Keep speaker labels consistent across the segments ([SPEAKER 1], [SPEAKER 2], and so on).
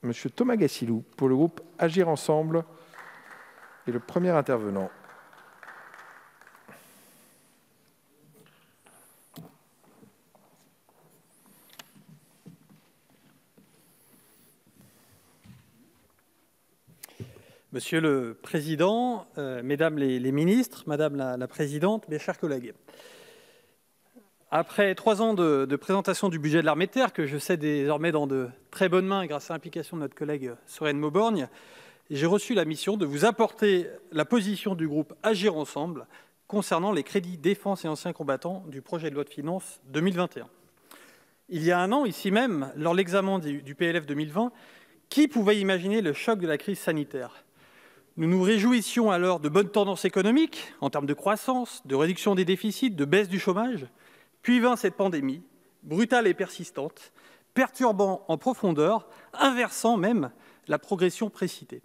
[SPEAKER 1] Monsieur Thomas Gassilou, pour le groupe Agir Ensemble, est le premier intervenant.
[SPEAKER 2] Monsieur le Président, Mesdames les ministres, Madame la Présidente, mes chers collègues. Après 3 ans de présentation du budget de l'armée de terre, que je sais désormais dans de très bonnes mains grâce à l'implication de notre collègue Sereine Mauborgne, j'ai reçu la mission de vous apporter la position du groupe Agir Ensemble concernant les crédits défense et anciens combattants du projet de loi de finances 2021. Il y a un an, ici même, lors de l'examen du PLF 2020, qui pouvait imaginer le choc de la crise sanitaire ? Nous nous réjouissions alors de bonnes tendances économiques en termes de croissance, de réduction des déficits, de baisse du chômage. Puis vint cette pandémie, brutale et persistante, perturbant en profondeur, inversant même la progression précitée.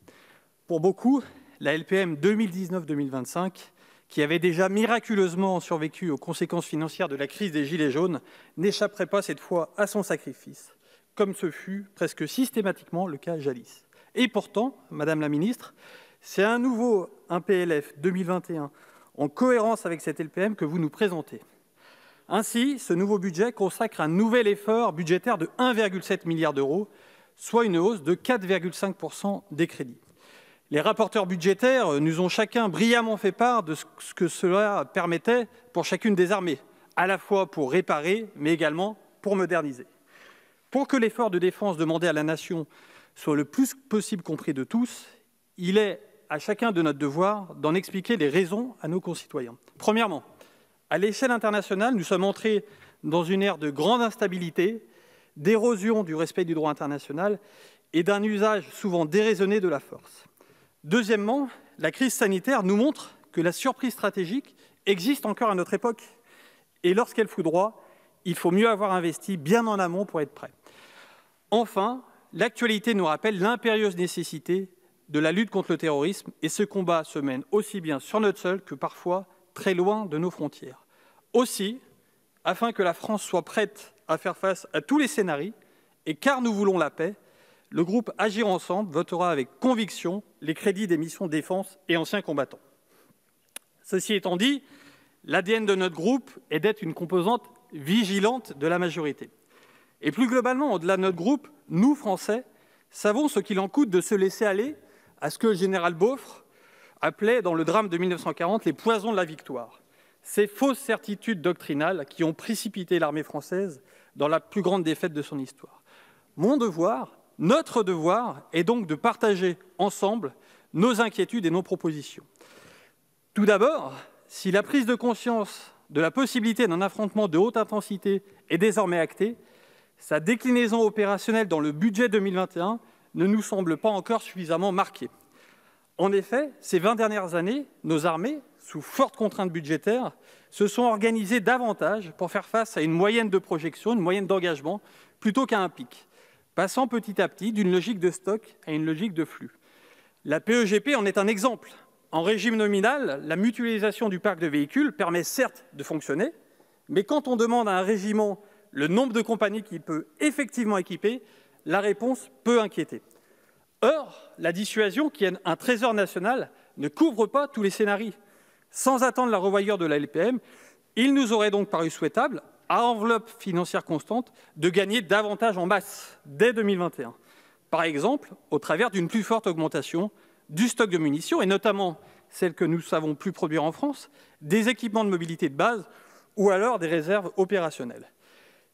[SPEAKER 2] Pour beaucoup, la LPM 2019-2025, qui avait déjà miraculeusement survécu aux conséquences financières de la crise des Gilets jaunes, n'échapperait pas cette fois à son sacrifice, comme ce fut presque systématiquement le cas jadis. Et pourtant, Madame la Ministre, c'est à nouveau un PLF 2021 en cohérence avec cette LPM que vous nous présentez. Ainsi, ce nouveau budget consacre un nouvel effort budgétaire de 1,7 milliard d'euros, soit une hausse de 4,5% des crédits. Les rapporteurs budgétaires nous ont chacun brillamment fait part de ce que cela permettait pour chacune des armées, à la fois pour réparer, mais également pour moderniser. Pour que l'effort de défense demandé à la nation soit le plus possible compris de tous, il est à chacun de notre devoir d'en expliquer les raisons à nos concitoyens. Premièrement, à l'échelle internationale, nous sommes entrés dans une ère de grande instabilité, d'érosion du respect du droit international et d'un usage souvent déraisonné de la force. Deuxièmement, la crise sanitaire nous montre que la surprise stratégique existe encore à notre époque. Et lorsqu'elle foudroie, il faut mieux avoir investi bien en amont pour être prêt. Enfin, l'actualité nous rappelle l'impérieuse nécessité de la lutte contre le terrorisme, et ce combat se mène aussi bien sur notre sol que parfois très loin de nos frontières. Aussi, afin que la France soit prête à faire face à tous les scénarios, et car nous voulons la paix, le groupe Agir Ensemble votera avec conviction les crédits des missions défense et anciens combattants. Ceci étant dit, l'ADN de notre groupe est d'être une composante vigilante de la majorité. Et plus globalement, au-delà de notre groupe, nous, Français, savons ce qu'il en coûte de se laisser aller à ce que le général Beaufre appelait dans le drame de 1940 les poisons de la victoire. Ces fausses certitudes doctrinales qui ont précipité l'armée française dans la plus grande défaite de son histoire. Mon devoir, notre devoir, est donc de partager ensemble nos inquiétudes et nos propositions. Tout d'abord, si la prise de conscience de la possibilité d'un affrontement de haute intensité est désormais actée, sa déclinaison opérationnelle dans le budget 2021 ne nous semble pas encore suffisamment marquée. En effet, ces 20 dernières années, nos armées, sous forte contrainte budgétaire, se sont organisées davantage pour faire face à une moyenne de projection, une moyenne d'engagement, plutôt qu'à un pic, passant petit à petit d'une logique de stock à une logique de flux. La PEGP en est un exemple. En régime nominal, la mutualisation du parc de véhicules permet certes de fonctionner, mais quand on demande à un régiment le nombre de compagnies qu'il peut effectivement équiper, la réponse peut inquiéter. Or, la dissuasion, qui est un trésor national, ne couvre pas tous les scénarios. Sans attendre la revoyure de la LPM, il nous aurait donc paru souhaitable, à enveloppe financière constante, de gagner davantage en masse dès 2021. Par exemple, au travers d'une plus forte augmentation du stock de munitions, et notamment celle que nous savons plus produire en France, des équipements de mobilité de base ou alors des réserves opérationnelles.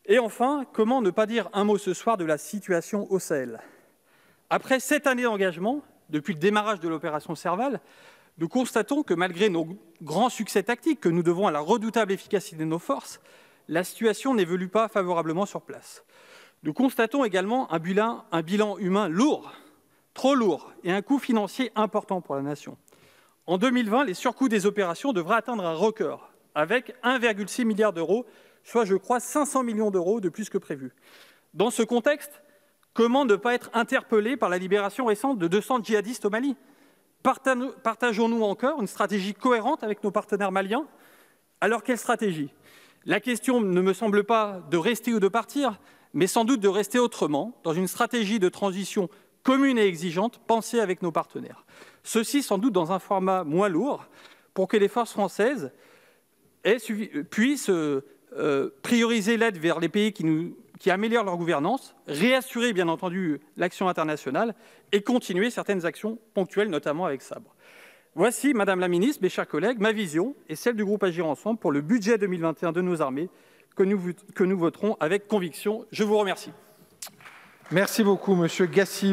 [SPEAKER 2] Et enfin, comment ne pas dire un mot ce soir de la situation au Sahel ? Après 7 années d'engagement, depuis le démarrage de l'opération Serval, nous constatons que malgré nos grands succès tactiques que nous devons à la redoutable efficacité de nos forces, la situation n'évolue pas favorablement sur place. Nous constatons également un bilan humain lourd, trop lourd, et un coût financier important pour la nation. En 2020, les surcoûts des opérations devraient atteindre un record, avec 1,6 milliard d'euros, soit, je crois, 500 millions d'euros de plus que prévu. Dans ce contexte, comment ne pas être interpellé par la libération récente de 200 djihadistes au Mali ? Partageons-nous encore une stratégie cohérente avec nos partenaires maliens ? Alors, quelle stratégie ? La question ne me semble pas de rester ou de partir, mais sans doute de rester autrement, dans une stratégie de transition commune et exigeante pensée avec nos partenaires. Ceci sans doute dans un format moins lourd pour que les forces françaises puissent prioriser l'aide vers les pays qui améliorent leur gouvernance, réassurer bien entendu l'action internationale et continuer certaines actions ponctuelles, notamment avec Sabre. Voici, Madame la Ministre, mes chers collègues, ma vision et celle du groupe Agir Ensemble pour le budget 2021 de nos armées que nous voterons avec conviction. Je vous remercie.
[SPEAKER 1] Merci beaucoup, Monsieur Gassi.